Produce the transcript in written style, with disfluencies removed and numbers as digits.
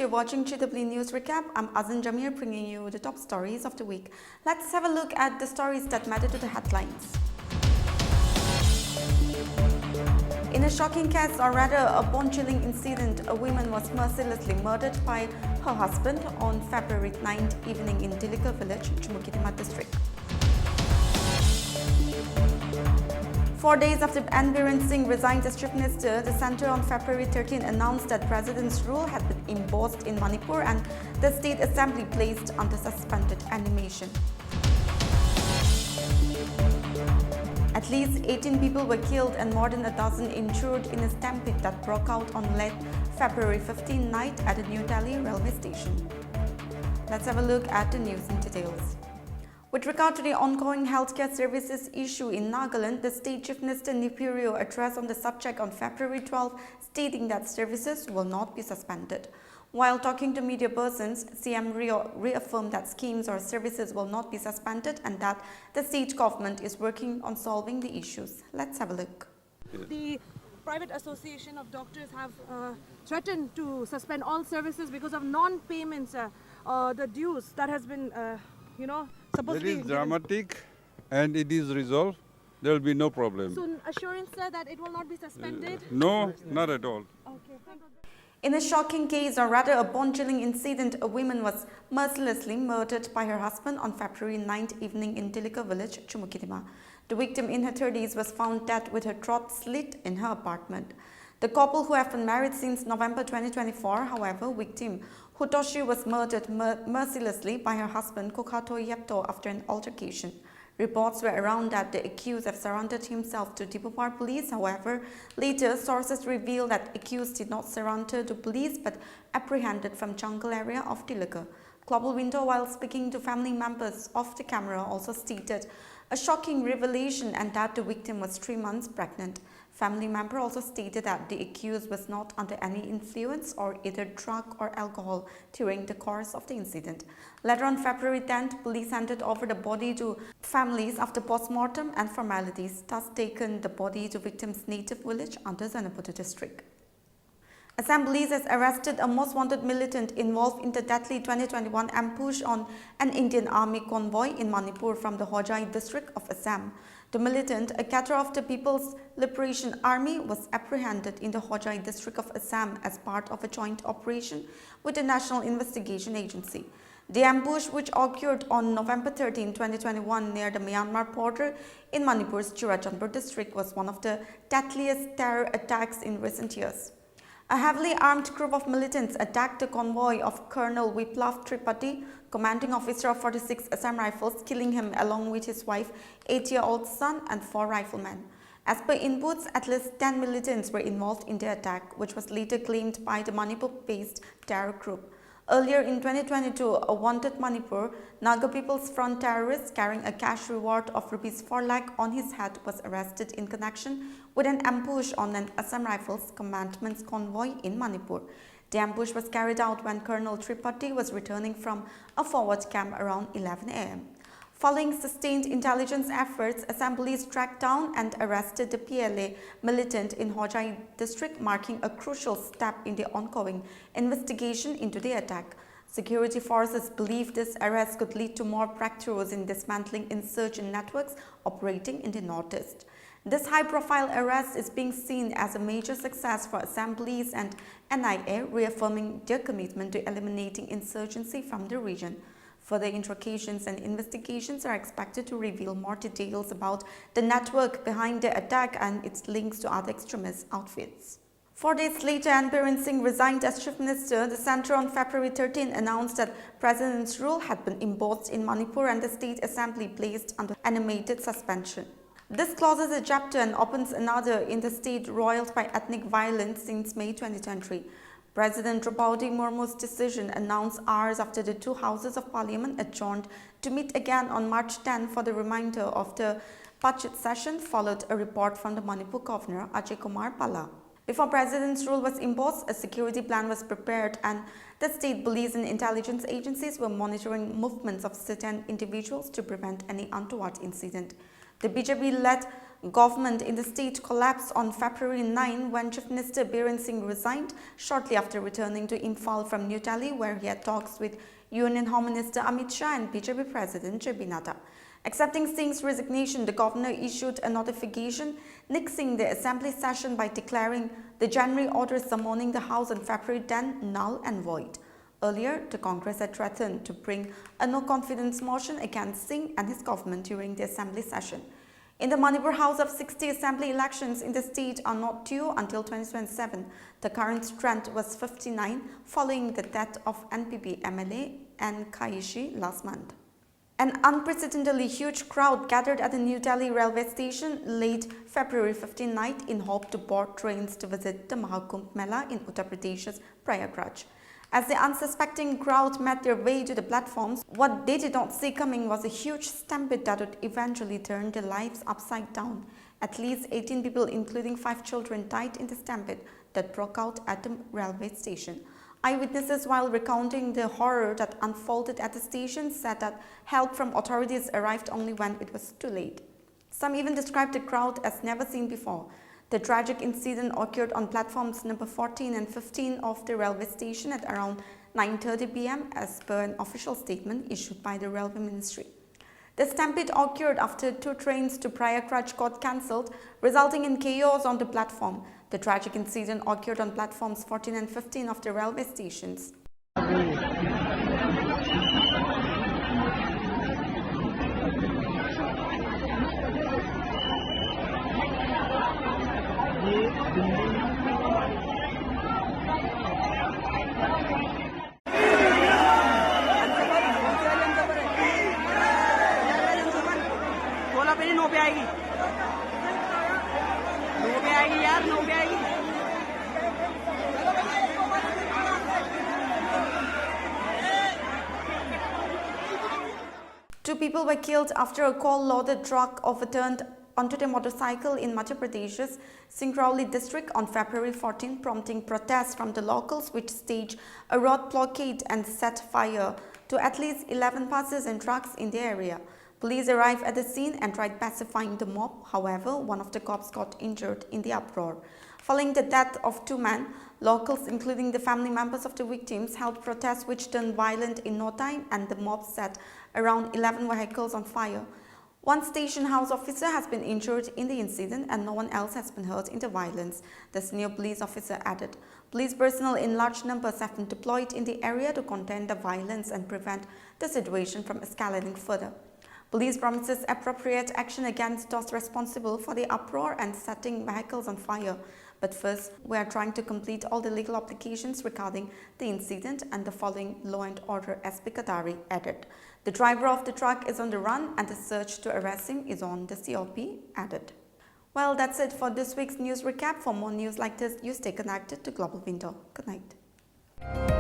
you're watching GW News Recap. I'm Azan Jamir bringing you the top stories of the week. Let's have a look at the stories that matter to the headlines. In a shocking case, or rather a bone-chilling incident, a woman was mercilessly murdered by her husband on February 9th evening in Thilixu village, Madhya district. 4 days after Biren Singh resigned as Chief Minister, the centre on February 13 announced that President's rule had been embossed in Manipur and the State Assembly placed under suspended animation. At least 18 people were killed and more than a dozen injured in a stampede that broke out on late February 15 night at a New Delhi railway station. Let's have a look at the news in details. With regard to the ongoing healthcare services issue in Nagaland, the State Chief Minister Nipuriyo addressed on the subject on February 12, stating that services will not be suspended. While talking to media persons, CM reaffirmed that schemes or services will not be suspended and that the state government is working on solving the issues. Let's have a look. The Private Association of Doctors have threatened to suspend all services because of non-payments, the dues that has been, supposedly... It is dramatic and it is resolved. There will be no problem. So, assurance, sir, that it will not be suspended? No, not at all. Okay, thank you. In a shocking case, or rather a bone-chilling incident, a woman was mercilessly murdered by her husband on February 9th evening in Thilixu village, Chumukidima. The victim in her 30s was found dead with her throat slit in her apartment. The couple, who have been married since November 2024, however, victim Hutoshi was murdered mercilessly by her husband Kokato Yepto after an altercation. Reports were around that the accused have surrendered himself to Dipupar police. However, later sources revealed that accused did not surrender to police but apprehended from jungle area of Thilixu. Global Window, while speaking to family members off the camera, also stated a shocking revelation and that the victim was 3 months pregnant. Family member also stated that the accused was not under any influence or either drug or alcohol during the course of the incident. Later on February 10th, police handed over the body to families after post-mortem and formalities, thus taken the body to victim's native village under Manipur district. Assam police has arrested a most wanted militant involved in the deadly 2021 ambush on an Indian Army convoy in Manipur from the Hojai district of Assam. The militant, a cadre of the People's Liberation Army, was apprehended in the Hojai district of Assam as part of a joint operation with the National Investigation Agency. The ambush, which occurred on November 13, 2021 near the Myanmar border in Manipur's Churachandpur district, was one of the deadliest terror attacks in recent years. A heavily armed group of militants attacked the convoy of Colonel Viplav Tripathi, commanding officer of 46 Assam Rifles, killing him along with his wife, 8-year-old son and 4 riflemen. As per inputs, at least 10 militants were involved in the attack, which was later claimed by the Manipur-based terror group. Earlier in 2022, a wanted Manipur Naga People's Front terrorist carrying a cash reward of Rs 4 lakh on his head was arrested in connection with an ambush on an Assam Rifles commandment's convoy in Manipur. The ambush was carried out when Colonel Tripathi was returning from a forward camp around 11 a.m. Following sustained intelligence efforts, Assam police tracked down and arrested the PLA militant in Hojai district, marking a crucial step in the ongoing investigation into the attack. Security forces believe this arrest could lead to more breakthroughs in dismantling insurgent networks operating in the northeast. This high-profile arrest is being seen as a major success for Assam police and NIA, reaffirming their commitment to eliminating insurgency from the region. Further interrogations and investigations are expected to reveal more details about the network behind the attack and its links to other extremist outfits. 4 days later, Biren Singh resigned as Chief Minister. The centre on February 13 announced that President's rule had been embossed in Manipur and the State Assembly placed under animated suspension. This closes a chapter and opens another in the state roiled by ethnic violence since May 2023. President Draupadi Murmu's decision, announced hours after the 2 houses of parliament adjourned to meet again on March 10 for the remainder of the budget session, followed a report from the Manipur Governor Ajay Kumar Palla. Before President's rule was imposed, a security plan was prepared and the state police and intelligence agencies were monitoring movements of certain individuals to prevent any untoward incident. The BJP-led government in the state collapsed on February 9 when Chief Minister Biren Singh resigned shortly after returning to Imphal from New Delhi, where he had talks with Union Home Minister Amit Shah and BJP President JP Nadda. Accepting Singh's resignation, the governor issued a notification nixing the assembly session by declaring the January order summoning the House on February 10 null and void. Earlier, the Congress had threatened to bring a no-confidence motion against Singh and his government during the assembly session. In the Manipur House of 60 assembly elections in the state are not due until 2027. The current strength was 59 following the death of NPP MLA N. Kaishi last month. An unprecedentedly huge crowd gathered at the New Delhi railway station late February 15 night in hope to board trains to visit the Mahakumbh Mela in Uttar Pradesh's Prayagraj. As the unsuspecting crowd made their way to the platforms, what they did not see coming was a huge stampede that would eventually turn their lives upside down. At least 18 people, including 5 children, died in the stampede that broke out at the railway station. Eyewitnesses, while recounting the horror that unfolded at the station, said that help from authorities arrived only when it was too late. Some even described the crowd as never seen before. The tragic incident occurred on platforms number 14 and 15 of the railway station at around 9:30 p.m. as per an official statement issued by the Railway Ministry. The stampede occurred after 2 trains to Prayagraj got cancelled, resulting in chaos on the platform. The tragic incident occurred on platforms 14 and 15 of the railway stations. Two people were killed after a coal-loaded truck overturned onto their motorcycle in Madhya Pradesh's Singrauli district on February 14, prompting protests from the locals, which staged a road blockade and set fire to at least 11 buses and trucks in the area. Police arrived at the scene and tried pacifying the mob. However, one of the cops got injured in the uproar. Following the death of 2 men, locals, including the family members of the victims, held protests which turned violent in no time, and the mob set around 11 vehicles on fire. One station house officer has been injured in the incident and no one else has been hurt in the violence, the senior police officer added. Police personnel in large numbers have been deployed in the area to contain the violence and prevent the situation from escalating further. Police promises appropriate action against those responsible for the uproar and setting vehicles on fire. But first, we are trying to complete all the legal obligations regarding the incident and the following law and order, SP Kadari added. The driver of the truck is on the run and the search to arrest him is on the COP, added. Well, that's it for this week's news recap. For more news like this, you stay connected to Global Window. Good night.